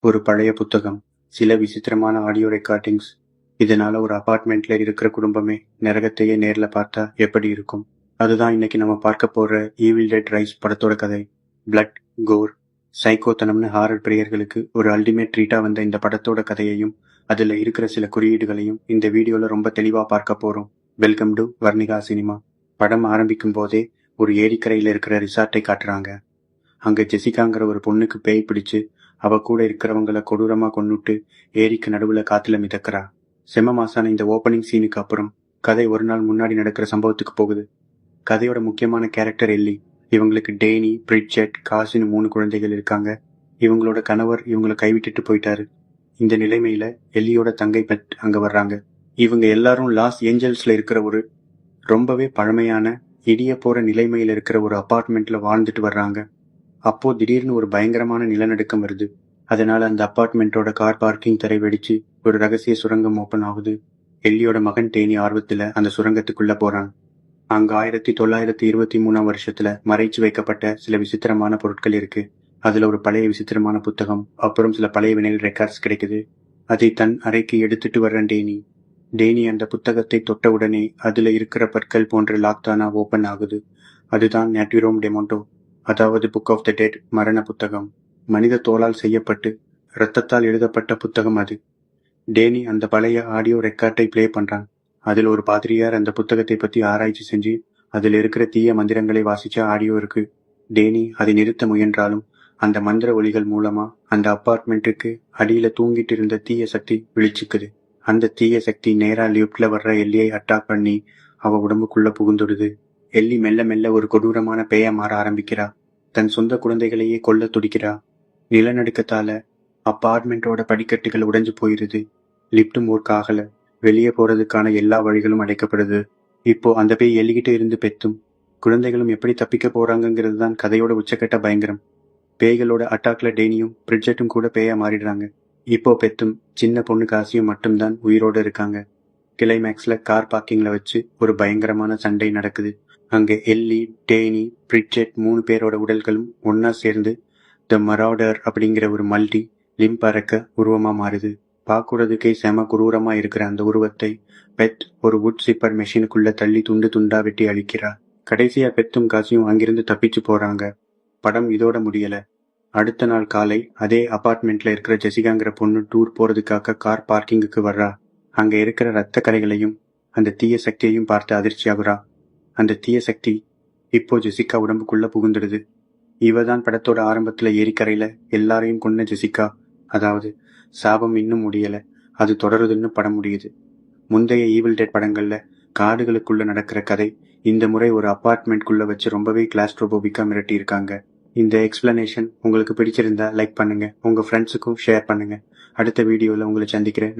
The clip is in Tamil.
ஒரு பழைய புத்தகம், சில விசித்திரமான ஆடியோ ரெக்கார்டிங்ஸ். இதனால ஒரு அபார்ட்மெண்ட்ல இருக்கிற குடும்பமே நரகத்தையே நேர்ல பார்த்தா எப்படி இருக்கும்? அதுதான் இன்னைக்கு நம்ம பார்க்க போற ஈவில் டெட் ரைஸ் படத்தோட கதை. பிளட், கோர், சைக்கோத்தனம்னு ஹாரர் பிரியர்களுக்கு ஒரு அல்டிமேட் ட்ரீட்டா வந்த இந்த படத்தோட கதையையும் அதுல இருக்கிற சில குறியீடுகளையும் இந்த வீடியோல ரொம்ப தெளிவா பார்க்க போறோம். Welcome to Varnika cinema. படம் ஆரம்பிக்கும் போதே ஒரு ஏரிக்கரையில இருக்கிற ரிசார்ட்டை காட்டுறாங்க. அங்க ஜெசிகாங்கிற ஒரு பொண்ணுக்கு பேய் பிடிச்சு அவ கூட இருக்கிறவங்கள கொடூரமா கொன்னுட்டு ஏரிக்கு நடுவுல காத்துல மிதக்கிறா. செம மாசான இந்த ஓப்பனிங் சீனுக்கு அப்புறம் கதை ஒரு நாள் முன்னாடி நடக்கிற சம்பவத்துக்கு போகுது. கதையோட முக்கியமான கேரக்டர் எல்லி. இவங்களுக்கு டேனி, பிரிட்ஜெட், காசுன்னு 3 குழந்தைகள் இருக்காங்க. இவங்களோட கணவர் இவங்களை கைவிட்டுட்டு போயிட்டாரு. இந்த நிலைமையில எல்லியோட தங்கை பெட் அங்க வர்றாங்க. இவங்க எல்லாரும் லாஸ் ஏஞ்சல்ஸ்ல இருக்கிற ஒரு ரொம்பவே பழமையான இடிய போற நிலைமையில இருக்கிற ஒரு அபார்ட்மெண்ட்ல வாழ்ந்துட்டு வர்றாங்க. அப்போ திடீர்னு ஒரு பயங்கரமான நிலநடுக்கம் வருது. அதனால அந்த அபார்ட்மெண்ட்டோட கார் பார்க்கிங் தரை வெடிச்சு ஒரு ரகசிய சுரங்கம் ஓபன் ஆகுது. எல்லியோட மகன் டேனி ஆர்வத்துல அந்த சுரங்கத்துக்குள்ள போறான். அங்க 1923 வருஷத்துல மறைச்சு வைக்கப்பட்ட சில விசித்திரமான பொருட்கள் இருக்கு. அதுல ஒரு பழைய விசித்திரமான புத்தகம், அப்புறம் சில பழைய வினைல் ரெக்கார்ட்ஸ் கிடைக்குது. அதை தன் அறைக்கு எடுத்துட்டு வர்றான் டேனி. டேனி அந்த புத்தகத்தை தொட்ட உடனே அதுல இருக்கிற பற்கள் போன்ற லாக்தானா ஓபன் ஆகுது. அதுதான் நேட்யூரோம் டெமோண்டோ, அதாவது புக் ஆஃப் த டெட், மரண புத்தகம். மனித தோளால் செய்யப்பட்டு இரத்தத்தால் எழுதப்பட்ட புத்தகம் அது. டேனி அந்த பழைய ஆடியோ ரெக்கார்டை பிளே பண்றான். அதில் ஒரு பாதிரியார் அந்த புத்தகத்தை பத்தி ஆராய்ச்சி செஞ்சு அதில் இருக்கிற தீய மந்திரங்களை வாசிச்ச ஆடியோ இருக்கு. டேனி அதை நிறுத்த முயன்றாலும் அந்த மந்திர ஒலிகள் மூலமா அந்த அபார்ட்மெண்ட்டுக்கு அடியில தூங்கிட்டு இருந்த தீய சக்தி விழிச்சுக்குது. அந்த தீய சக்தி நேரா லிப்ட்ல வர்ற எல்லியை அட்டாக் பண்ணி அவ உடம்புக்குள்ள புகுந்துடுது. எல்லி மெல்ல மெல்ல ஒரு கொடூரமான பேயா மாற ஆரம்பிக்கிறா. தன் சொந்த குழந்தைகளையே கொல்ல துடிக்கிறா. நிலநடுக்கத்தால அப்பார்ட்மெண்ட்டோட படிக்கட்டுகள் உடைஞ்சு போயிருது. லிப்டும் ஒர்க் ஆகல. வெளியே போறதுக்கான எல்லா வழிகளும் அடைக்கப்படுது. இப்போ அந்த பேய் எல்லிக்கிட்ட இருந்து பெத்தும் குழந்தைகளும் எப்படி தப்பிக்க போறாங்கிறது தான் கதையோட உச்சக்கட்ட பயங்கரம். பேய்களோட அட்டாக்ல டேனியும் பிரிட்ஜெட்டும் கூட பேயா மாறிடுறாங்க. இப்போ பெத்தும் சின்ன பொண்ணு காசியும் மட்டும்தான் உயிரோட இருக்காங்க. கிளைமேக்ஸ்ல கார் பார்க்கிங்ல வச்சு ஒரு பயங்கரமான சண்டை நடக்குது. அங்க எல்லி, டேனி, பிரிட்ஜெட் 3 பேரோட உடல்களும் ஒன்னா சேர்ந்து த மராடர் அப்படிங்கிற ஒரு மல்டி லிம்ப் பறக்க உருவமா மாறுது. பாக்குறதுக்கே செம குரூரமா இருக்கிற அந்த உருவத்தை பெத் ஒரு வுட் சிப்பர் மெஷினுக்குள்ள தள்ளி துண்டு துண்டா வெட்டி அழிக்கிறா. கடைசியா பெத்தும் காசியும் அங்கிருந்து தப்பிச்சு போறாங்க. படம் இதோட முடியல. அடுத்த நாள் காலை அதே அபார்ட்மெண்ட்ல இருக்கிற ஜெசிகாங்கிற பொண்ணு டூர் போறதுக்காக கார் பார்க்கிங்குக்கு வர்றா. அங்க இருக்கிற ரத்த கரைகளையும் அந்த தீய சக்தியையும் பார்த்து அதிர்ச்சியாகுறா. அந்த தீய சக்தி இப்போ ஜெசிகா உடம்புக்குள்ள புகுந்துடுது. இவதான் படத்தோட ஆரம்பத்துல ஏரிக்கரையில எல்லாரையும் கொன்ன ஜெசிகா. அதாவது சாபம் இன்னும் முடியல, அது தொடருதுன்னு படம் முடியுது. முந்தைய ஈவில் டெட் படங்கள்ல காடுகளுக்குள்ள நடக்கிற கதை இந்த முறை ஒரு அபார்ட்மெண்ட்குள்ள வச்சு ரொம்பவே கிளாஸ்ட்ரோபோபிக்கா மிரட்டி இருக்காங்க. இந்த எக்ஸ்பிளனேஷன் உங்களுக்கு பிடிச்சிருந்தா லைக் பண்ணுங்க, உங்க ஃப்ரெண்ட்ஸுக்கும் ஷேர் பண்ணுங்க. அடுத்த வீடியோல உங்களை சந்திக்கிறேன்.